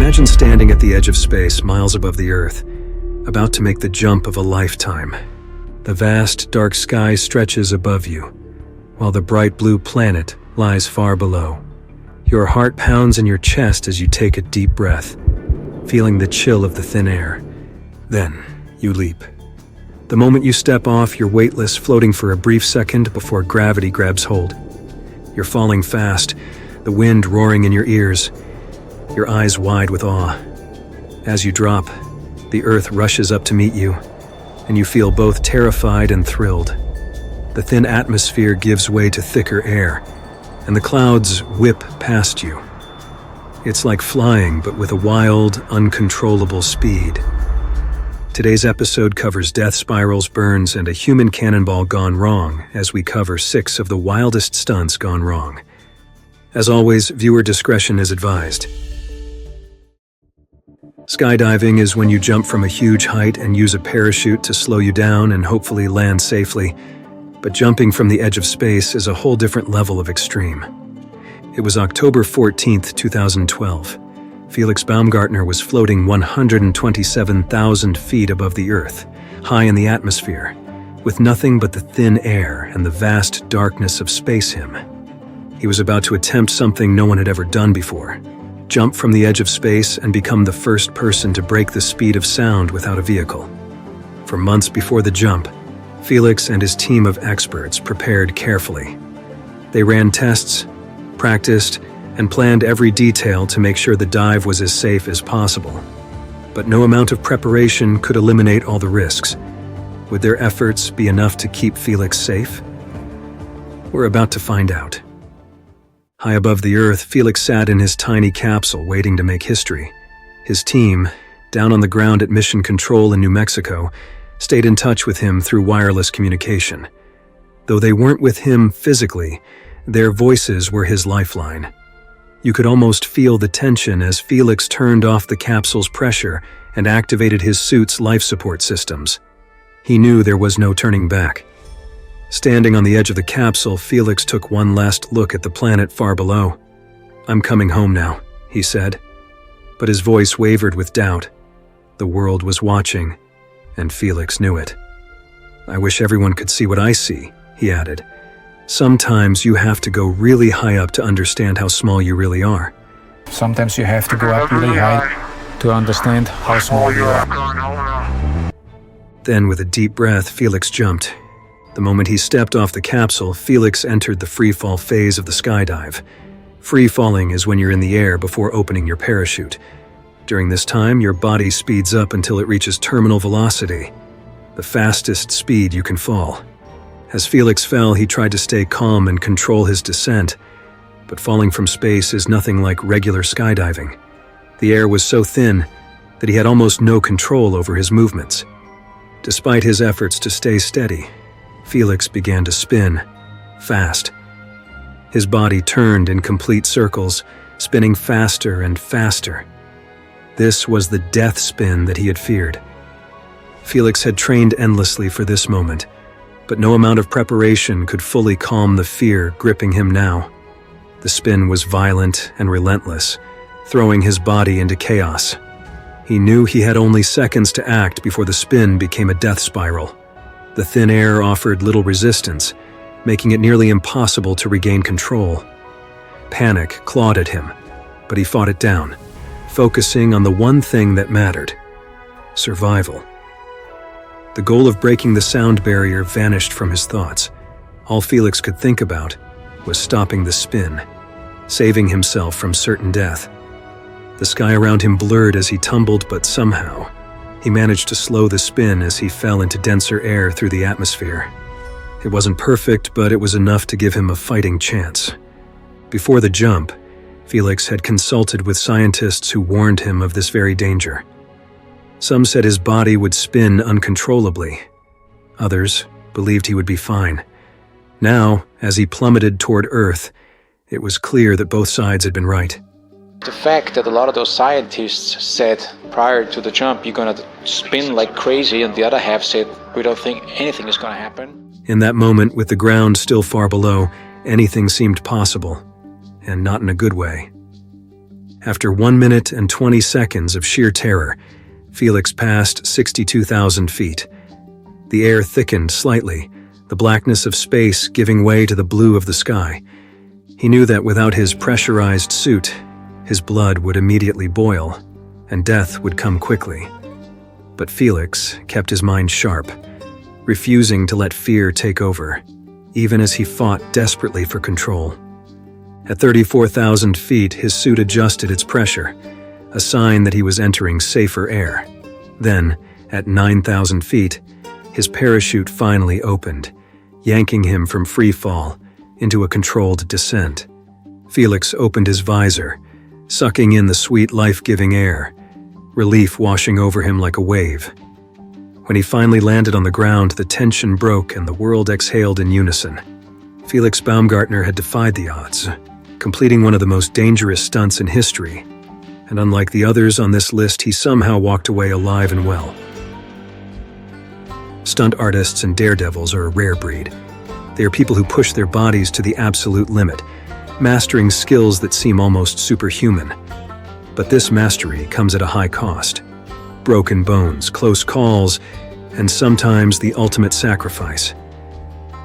Imagine standing at the edge of space, miles above the Earth, about to make the jump of a lifetime. The vast, dark sky stretches above you, while the bright blue planet lies far below. Your heart pounds in your chest as you take a deep breath, feeling the chill of the thin air. Then, you leap. The moment you step off, you're weightless, floating for a brief second before gravity grabs hold. You're falling fast, the wind roaring in your ears, your eyes wide with awe. As you drop, the earth rushes up to meet you, and you feel both terrified and thrilled. The thin atmosphere gives way to thicker air, and the clouds whip past you. It's like flying, but with a wild, uncontrollable speed. Today's episode covers death spirals, burns, and a human cannonball gone wrong, as we cover 6 of the wildest stunts gone wrong. As always, viewer discretion is advised. Skydiving is when you jump from a huge height and use a parachute to slow you down and hopefully land safely. But jumping from the edge of space is a whole different level of extreme. It was October 14th, 2012. Felix Baumgartner was floating 127,000 feet above the Earth, high in the atmosphere, with nothing but the thin air and the vast darkness of space him. He was about to attempt something no one had ever done before: jump from the edge of space and become the first person to break the speed of sound without a vehicle. For months before the jump, Felix and his team of experts prepared carefully. They ran tests, practiced, and planned every detail to make sure the dive was as safe as possible. But no amount of preparation could eliminate all the risks. Would their efforts be enough to keep Felix safe? We're about to find out. High above the Earth, Felix sat in his tiny capsule waiting to make history. His team, down on the ground at Mission Control in New Mexico, stayed in touch with him through wireless communication. Though they weren't with him physically, their voices were his lifeline. You could almost feel the tension as Felix turned off the capsule's pressure and activated his suit's life support systems. He knew there was no turning back. Standing on the edge of the capsule, Felix took one last look at the planet far below. "I'm coming home now," he said. But his voice wavered with doubt. The world was watching, and Felix knew it. "I wish everyone could see what I see," he added. "Sometimes you have to go really high up to understand how small you really are." Sometimes you have to go up really high to understand how small you are. Then, with a deep breath, Felix jumped. The moment he stepped off the capsule, Felix entered the freefall phase of the skydive. Free falling is when you're in the air before opening your parachute. During this time, your body speeds up until it reaches terminal velocity, the fastest speed you can fall. As Felix fell, he tried to stay calm and control his descent, but falling from space is nothing like regular skydiving. The air was so thin that he had almost no control over his movements. Despite his efforts to stay steady, Felix began to spin, fast. His body turned in complete circles, spinning faster and faster. This was the death spin that he had feared. Felix had trained endlessly for this moment, but no amount of preparation could fully calm the fear gripping him now. The spin was violent and relentless, throwing his body into chaos. He knew he had only seconds to act before the spin became a death spiral. The thin air offered little resistance, making it nearly impossible to regain control. Panic clawed at him, but he fought it down, focusing on the one thing that mattered: survival. The goal of breaking the sound barrier vanished from his thoughts. All Felix could think about was stopping the spin, saving himself from certain death. The sky around him blurred as he tumbled, but somehow, he managed to slow the spin as he fell into denser air through the atmosphere. It wasn't perfect, but it was enough to give him a fighting chance. Before the jump, Felix had consulted with scientists who warned him of this very danger. Some said his body would spin uncontrollably. Others believed he would be fine. Now, as he plummeted toward Earth, it was clear that both sides had been right. The fact that a lot of those scientists said prior to the jump, you're gonna spin like crazy, and the other half said, we don't think anything is gonna happen. In that moment, with the ground still far below, anything seemed possible, and not in a good way. After 1 minute and 20 seconds of sheer terror, Felix passed 62,000 feet. The air thickened slightly, the blackness of space giving way to the blue of the sky. He knew that without his pressurized suit, his blood would immediately boil, and death would come quickly. But Felix kept his mind sharp, refusing to let fear take over, even as he fought desperately for control. At 34,000 feet, his suit adjusted its pressure, a sign that he was entering safer air. Then, at 9,000 feet, his parachute finally opened, yanking him from free fall into a controlled descent. Felix opened his visor, sucking in the sweet, life-giving air, relief washing over him like a wave. When he finally landed on the ground, the tension broke and the world exhaled in unison. Felix Baumgartner had defied the odds, completing one of the most dangerous stunts in history, and unlike the others on this list, he somehow walked away alive and well. Stunt artists and daredevils are a rare breed. They are people who push their bodies to the absolute limit, mastering skills that seem almost superhuman. But this mastery comes at a high cost. Broken bones, close calls, and sometimes the ultimate sacrifice.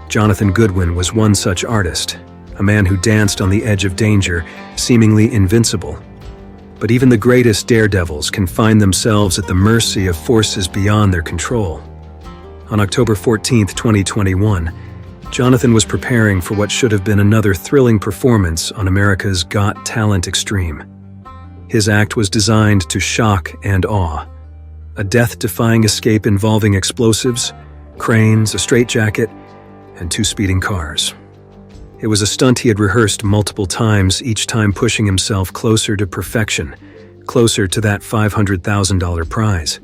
Jonathan Goodwin was one such artist, a man who danced on the edge of danger, seemingly invincible. But even the greatest daredevils can find themselves at the mercy of forces beyond their control. On October 14, 2021, Jonathan was preparing for what should have been another thrilling performance on America's Got Talent Extreme. His act was designed to shock and awe. A death-defying escape involving explosives, cranes, a straitjacket, and 2 speeding cars. It was a stunt he had rehearsed multiple times, each time pushing himself closer to perfection, closer to that $500,000 prize.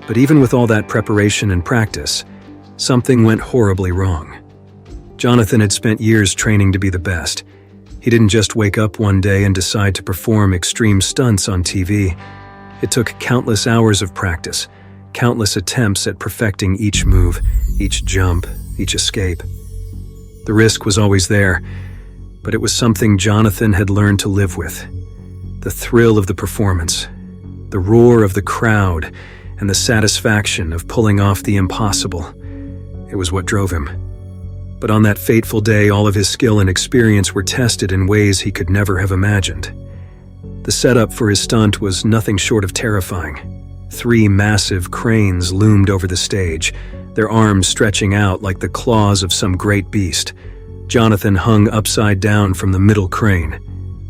But even with all that preparation and practice, something went horribly wrong. Jonathan had spent years training to be the best. He didn't just wake up one day and decide to perform extreme stunts on TV. It took countless hours of practice, countless attempts at perfecting each move, each jump, each escape. The risk was always there, but it was something Jonathan had learned to live with. The thrill of the performance, the roar of the crowd, and the satisfaction of pulling off the impossible. It was what drove him. But on that fateful day, all of his skill and experience were tested in ways he could never have imagined. The setup for his stunt was nothing short of terrifying. 3 massive cranes loomed over the stage, their arms stretching out like the claws of some great beast. Jonathan hung upside down from the middle crane,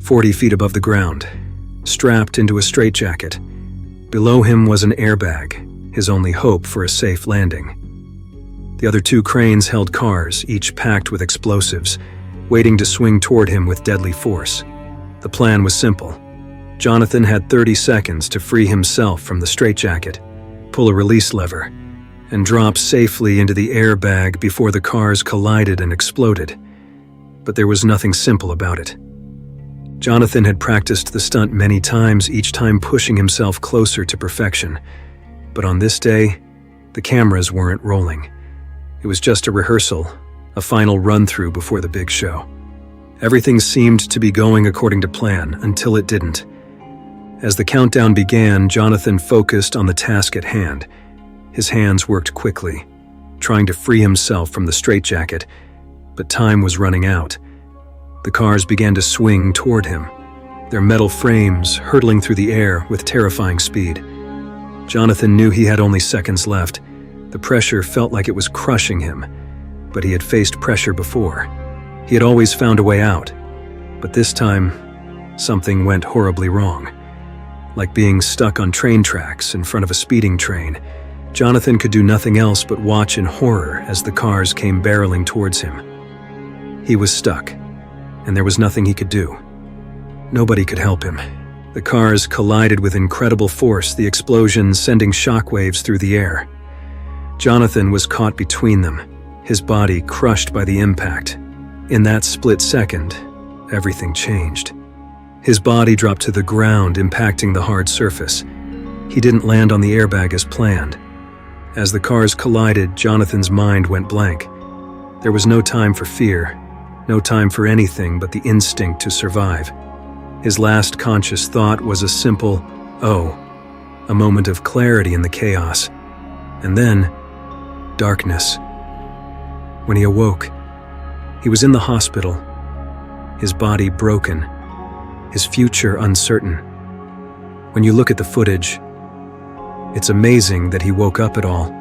40 feet above the ground, strapped into a straitjacket. Below him was an airbag, his only hope for a safe landing. The other 2 cranes held cars, each packed with explosives, waiting to swing toward him with deadly force. The plan was simple. Jonathan had 30 seconds to free himself from the straitjacket, pull a release lever, and drop safely into the airbag before the cars collided and exploded. But there was nothing simple about it. Jonathan had practiced the stunt many times, each time pushing himself closer to perfection. But on this day, the cameras weren't rolling. It was just a rehearsal, a final run-through before the big show. Everything seemed to be going according to plan until it didn't. As the countdown began, Jonathan focused on the task at hand. His hands worked quickly, trying to free himself from the straitjacket, but time was running out. The cars began to swing toward him, their metal frames hurtling through the air with terrifying speed. Jonathan knew he had only seconds left. The pressure felt like it was crushing him, but he had faced pressure before. He had always found a way out, but this time, something went horribly wrong. Like being stuck on train tracks in front of a speeding train, Jonathan could do nothing else but watch in horror as the cars came barreling towards him. He was stuck, and there was nothing he could do. Nobody could help him. The cars collided with incredible force, the explosions sending shockwaves through the air. Jonathan was caught between them, his body crushed by the impact. In that split second, everything changed. His body dropped to the ground, impacting the hard surface. He didn't land on the airbag as planned. As the cars collided, Jonathan's mind went blank. There was no time for fear, no time for anything but the instinct to survive. His last conscious thought was a simple, "Oh," a moment of clarity in the chaos. And then, darkness. When he awoke, he was in the hospital, his body broken, his future uncertain. When you look at the footage, it's amazing that he woke up at all.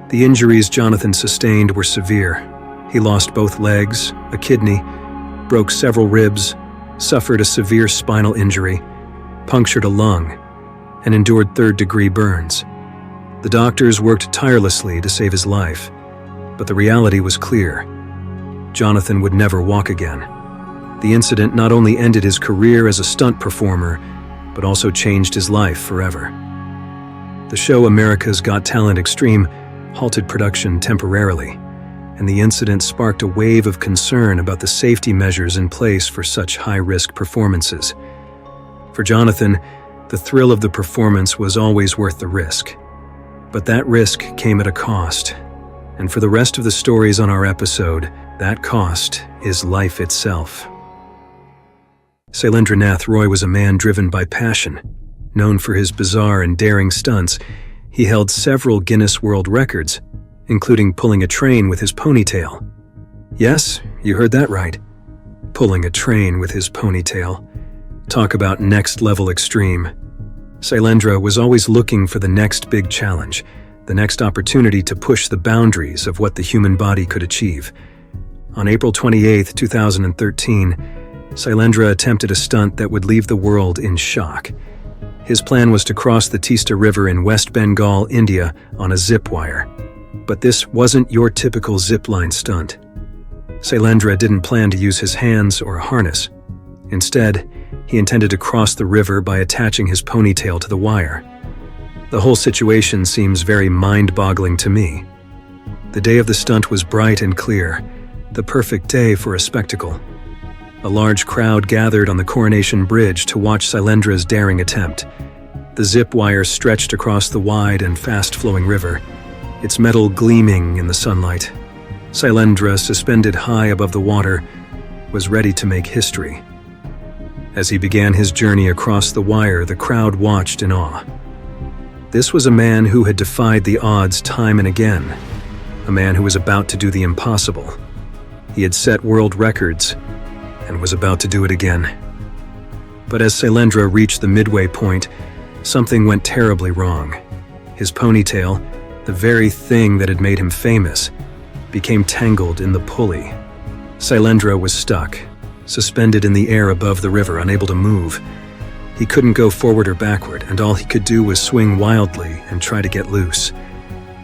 The injuries Jonathan sustained were severe. He lost both legs, a kidney, broke several ribs, suffered a severe spinal injury, punctured a lung, and endured third-degree burns. The doctors worked tirelessly to save his life, but the reality was clear. Jonathan would never walk again. The incident not only ended his career as a stunt performer, but also changed his life forever. The show America's Got Talent Extreme halted production temporarily, and the incident sparked a wave of concern about the safety measures in place for such high-risk performances. For Jonathan, the thrill of the performance was always worth the risk. But that risk came at a cost, and for the rest of the stories on our episode, that cost is life itself. Salindrath Roy was a man driven by passion. Known for his bizarre and daring stunts, he held several Guinness World Records, including pulling a train with his ponytail. Yes, you heard that right. Pulling a train with his ponytail. Talk about next-level extreme. Sailendra was always looking for the next big challenge, the next opportunity to push the boundaries of what the human body could achieve. On April 28, 2013, Sailendra attempted a stunt that would leave the world in shock. His plan was to cross the Teesta River in West Bengal, India, on a zip wire. But this wasn't your typical zipline stunt. Sailendra didn't plan to use his hands or a harness. Instead, he intended to cross the river by attaching his ponytail to the wire. The whole situation seems very mind-boggling to me. The day of the stunt was bright and clear, the perfect day for a spectacle. A large crowd gathered on the Coronation Bridge to watch Sailendra's daring attempt. The zip wire stretched across the wide and fast-flowing river, its metal gleaming in the sunlight. Sailendra, suspended high above the water, was ready to make history. As he began his journey across the wire, the crowd watched in awe. This was a man who had defied the odds time and again, a man who was about to do the impossible. He had set world records and was about to do it again. But as Sailendra reached the midway point, something went terribly wrong. His ponytail, the very thing that had made him famous, became tangled in the pulley. Sailendra was stuck, suspended in the air above the river, unable to move. He couldn't go forward or backward, and all he could do was swing wildly and try to get loose.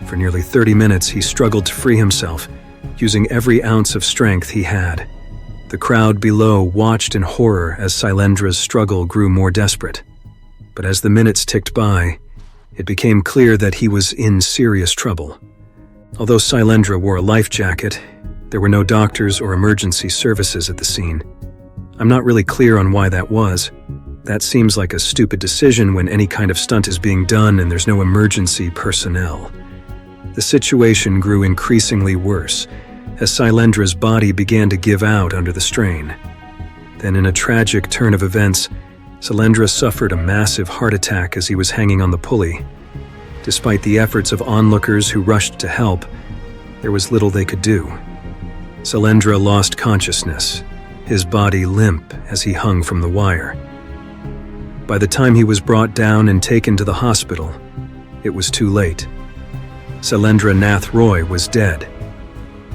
For nearly 30 minutes, he struggled to free himself, using every ounce of strength he had. The crowd below watched in horror as Sailendra's struggle grew more desperate. But as the minutes ticked by, it became clear that he was in serious trouble. Although Sailendra wore a life jacket, there were no doctors or emergency services at the scene. I'm not really clear on why that was. That seems like a stupid decision when any kind of stunt is being done and there's no emergency personnel. The situation grew increasingly worse as Sailendra's body began to give out under the strain. Then, in a tragic turn of events, Sailendra suffered a massive heart attack as he was hanging on the pulley. Despite the efforts of onlookers who rushed to help, there was little they could do. Sailendra lost consciousness, his body limp as he hung from the wire. By the time he was brought down and taken to the hospital, it was too late. Salindrath Roy was dead.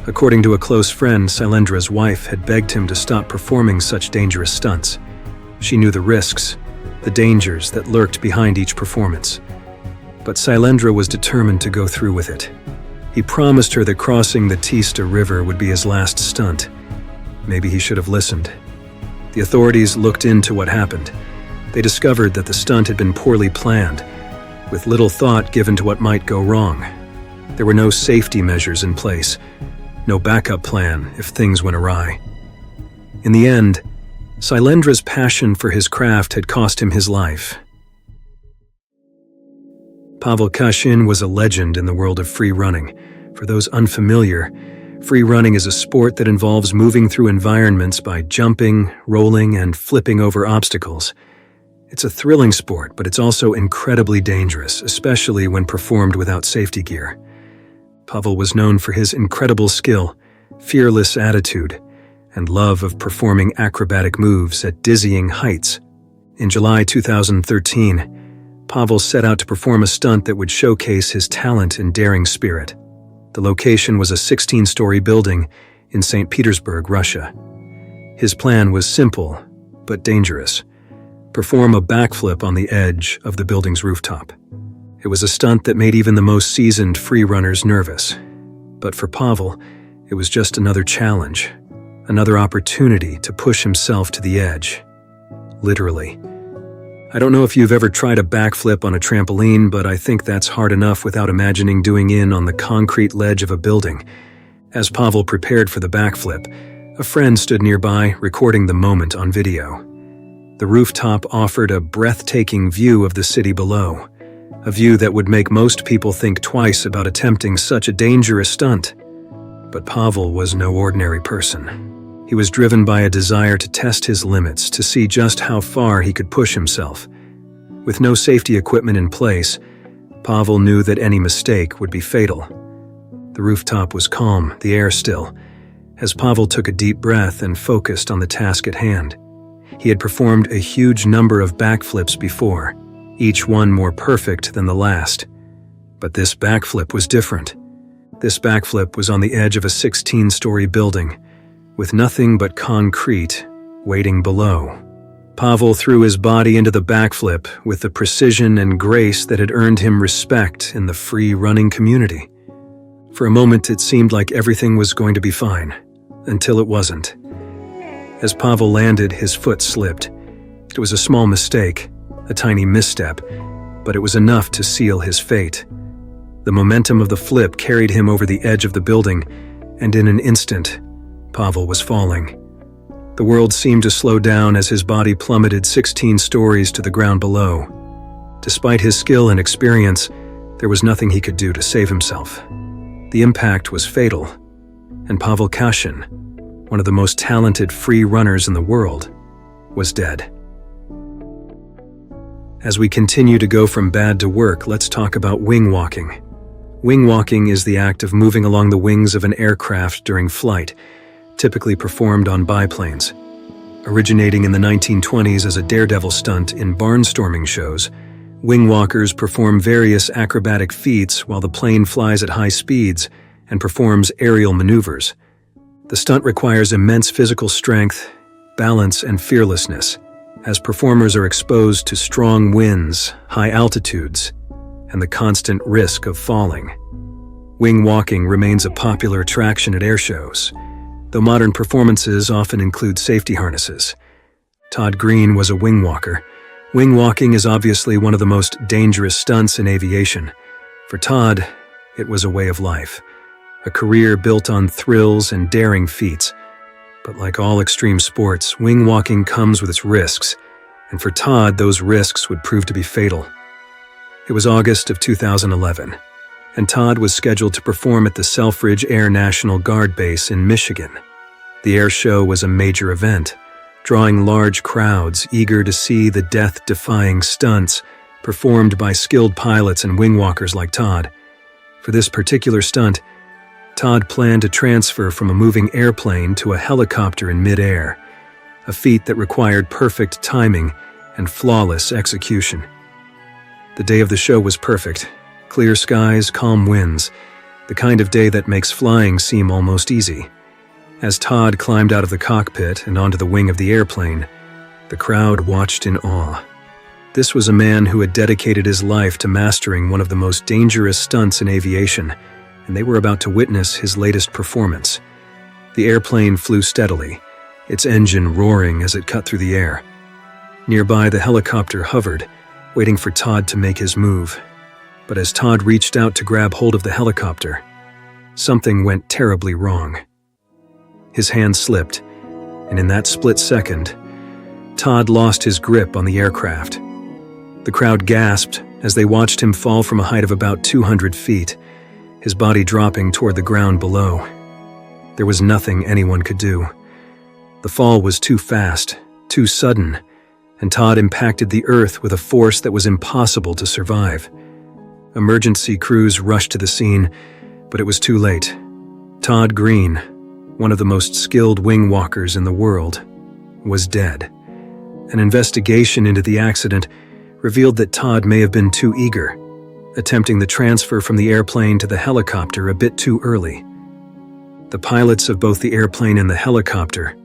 According to a close friend, Sailendra's wife had begged him to stop performing such dangerous stunts. She knew the risks, the dangers that lurked behind each performance. But Sailendra was determined to go through with it. He promised her that crossing the Teesta River would be his last stunt. Maybe he should have listened. The authorities looked into what happened. They discovered that the stunt had been poorly planned, with little thought given to what might go wrong. There were no safety measures in place, no backup plan if things went awry. In the end, Sailendra's passion for his craft had cost him his life. Pavel Kashin was a legend in the world of free running. For those unfamiliar, Free running is a sport that involves moving through environments by jumping, rolling, and flipping over obstacles. It's a thrilling sport, but it's also incredibly dangerous, especially when performed without safety gear. Pavel was known for his incredible skill, fearless attitude, and love of performing acrobatic moves at dizzying heights. In July 2013, Pavel set out to perform a stunt that would showcase his talent and daring spirit. The location was a 16-story building in St. Petersburg, Russia. His plan was simple, but dangerous. Perform a backflip on the edge of the building's rooftop. It was a stunt that made even the most seasoned free runners nervous. But for Pavel, it was just another challenge, another opportunity to push himself to the edge. Literally. I don't know if you've ever tried a backflip on a trampoline, but I think that's hard enough without imagining doing it on the concrete ledge of a building. As Pavel prepared for the backflip, a friend stood nearby, recording the moment on video. The rooftop offered a breathtaking view of the city below, a view that would make most people think twice about attempting such a dangerous stunt. But Pavel was no ordinary person. He was driven by a desire to test his limits, to see just how far he could push himself. With no safety equipment in place, Pavel knew that any mistake would be fatal. The rooftop was calm, the air still, as Pavel took a deep breath and focused on the task at hand. He had performed a huge number of backflips before, each one more perfect than the last. But this backflip was different. This backflip was on the edge of a 16-story building, with nothing but concrete waiting below. Pavel threw his body into the backflip with the precision and grace that had earned him respect in the free running community. For a moment, it seemed like everything was going to be fine, until it wasn't. As Pavel landed, his foot slipped. It was a small mistake, a tiny misstep, but it was enough to seal his fate. The momentum of the flip carried him over the edge of the building, and in an instant, Pavel was falling. The world seemed to slow down as his body plummeted 16 stories to the ground below. Despite his skill and experience, there was nothing he could do to save himself. The impact was fatal, and Pavel Kashin, one of the most talented free runners in the world, was dead. As we continue to go from bad to work, let's talk about wing walking. Wing walking is the act of moving along the wings of an aircraft during flight, typically performed on biplanes. Originating in the 1920s as a daredevil stunt in barnstorming shows, wing walkers perform various acrobatic feats while the plane flies at high speeds and performs aerial maneuvers. The stunt requires immense physical strength, balance, and fearlessness, as performers are exposed to strong winds, high altitudes, and the constant risk of falling. Wing walking remains a popular attraction at air shows, though modern performances often include safety harnesses. Todd Green was a wing walker. Wing walking is obviously one of the most dangerous stunts in aviation. For Todd, it was a way of life, a career built on thrills and daring feats. But like all extreme sports, wing walking comes with its risks, and for Todd, those risks would prove to be fatal. It was August of 2011, and Todd was scheduled to perform at the Selfridge Air National Guard Base in Michigan. The air show was a major event, drawing large crowds eager to see the death-defying stunts performed by skilled pilots and wing walkers like Todd. For this particular stunt, Todd planned to transfer from a moving airplane to a helicopter in mid-air, a feat that required perfect timing and flawless execution. The day of the show was perfect. Clear skies, calm winds, the kind of day that makes flying seem almost easy. As Todd climbed out of the cockpit and onto the wing of the airplane, the crowd watched in awe. This was a man who had dedicated his life to mastering one of the most dangerous stunts in aviation, and they were about to witness his latest performance. The airplane flew steadily, its engine roaring as it cut through the air. Nearby, the helicopter hovered, waiting for Todd to make his move. But as Todd reached out to grab hold of the helicopter, something went terribly wrong. His hand slipped, and in that split second, Todd lost his grip on the aircraft. The crowd gasped as they watched him fall from a height of about 200 feet, his body dropping toward the ground below. There was nothing anyone could do. The fall was too fast, too sudden, and Todd impacted the earth with a force that was impossible to survive. Emergency crews rushed to the scene, but it was too late. Todd Green, one of the most skilled wing walkers in the world, was dead. An investigation into the accident revealed that Todd may have been too eager, attempting the transfer from the airplane to the helicopter a bit too early. The pilots of both the airplane and the helicopter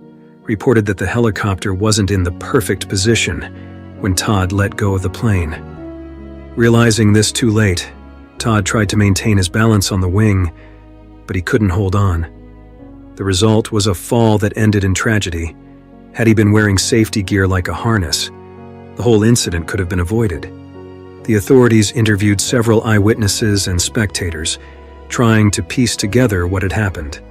reported that the helicopter wasn't in the perfect position when Todd let go of the plane. Realizing this too late, Todd tried to maintain his balance on the wing, but he couldn't hold on. The result was a fall that ended in tragedy. Had he been wearing safety gear like a harness, the whole incident could have been avoided. The authorities interviewed several eyewitnesses and spectators, trying to piece together what had happened.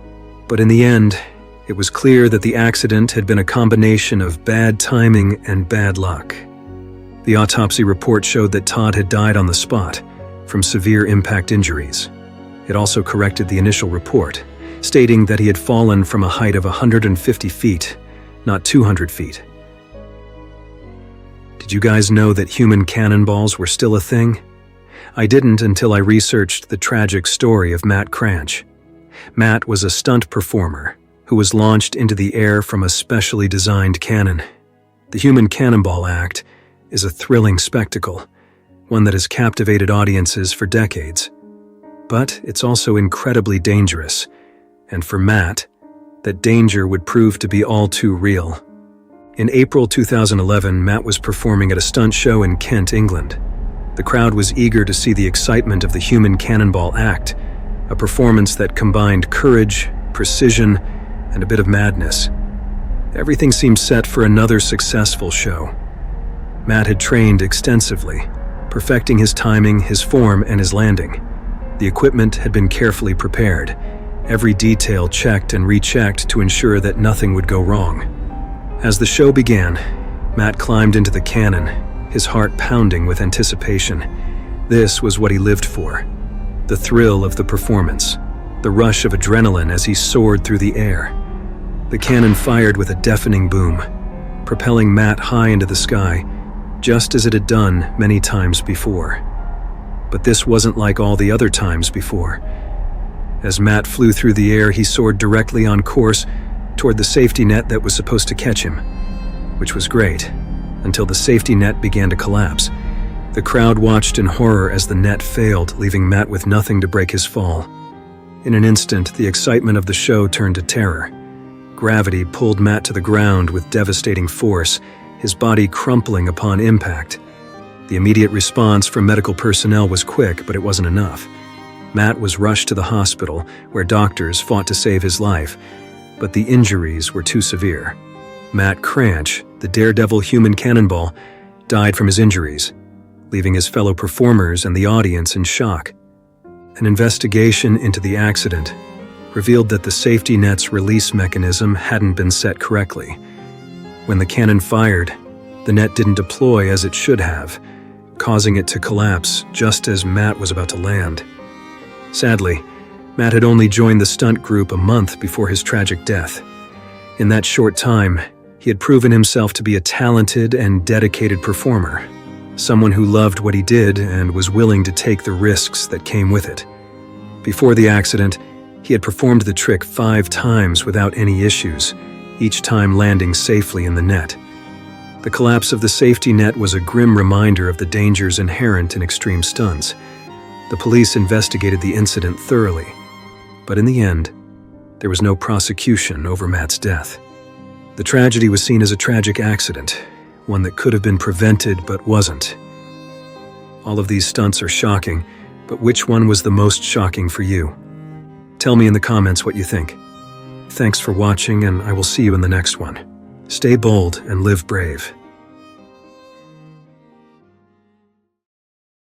But in the end, it was clear that the accident had been a combination of bad timing and bad luck. The autopsy report showed that Todd had died on the spot from severe impact injuries. It also corrected the initial report, stating that he had fallen from a height of 150 feet, not 200 feet. Did you guys know that human cannonballs were still a thing? I didn't until I researched the tragic story of Matt Cranch. Matt was a stunt performer who was launched into the air from a specially designed cannon. The Human Cannonball Act is a thrilling spectacle, one that has captivated audiences for decades. But it's also incredibly dangerous, and for Matt, that danger would prove to be all too real. In April 2011, Matt was performing at a stunt show in Kent, England. The crowd was eager to see the excitement of the Human Cannonball Act, a performance that combined courage, precision, and a bit of madness. Everything seemed set for another successful show. Matt had trained extensively, perfecting his timing, his form, and his landing. The equipment had been carefully prepared, every detail checked and rechecked to ensure that nothing would go wrong. As the show began, Matt climbed into the cannon, his heart pounding with anticipation. This was what he lived for. The thrill of the performance, the rush of adrenaline as he soared through the air. The cannon fired with a deafening boom, propelling Matt high into the sky, just as it had done many times before. But this wasn't like all the other times before. As Matt flew through the air, he soared directly on course toward the safety net that was supposed to catch him, which was great, until the safety net began to collapse. The crowd watched in horror as the net failed, leaving Matt with nothing to break his fall. In an instant, the excitement of the show turned to terror. Gravity pulled Matt to the ground with devastating force, his body crumpling upon impact. The immediate response from medical personnel was quick, but it wasn't enough. Matt was rushed to the hospital, where doctors fought to save his life, but the injuries were too severe. Matt Cranch, the daredevil human cannonball, died from his injuries, leaving his fellow performers and the audience in shock. An investigation into the accident revealed that the safety net's release mechanism hadn't been set correctly. When the cannon fired, the net didn't deploy as it should have, causing it to collapse just as Matt was about to land. Sadly, Matt had only joined the stunt group a month before his tragic death. In that short time, he had proven himself to be a talented and dedicated performer, someone who loved what he did and was willing to take the risks that came with it. Before the accident, he had performed the trick 5 times without any issues, each time landing safely in the net. The collapse of the safety net was a grim reminder of the dangers inherent in extreme stunts. The police investigated the incident thoroughly, but in the end, there was no prosecution over Matt's death. The tragedy was seen as a tragic accident, one that could have been prevented but wasn't. All of these stunts are shocking, but which one was the most shocking for you? Tell me in the comments what you think. Thanks for watching, and I will see you in the next one. Stay bold and live brave.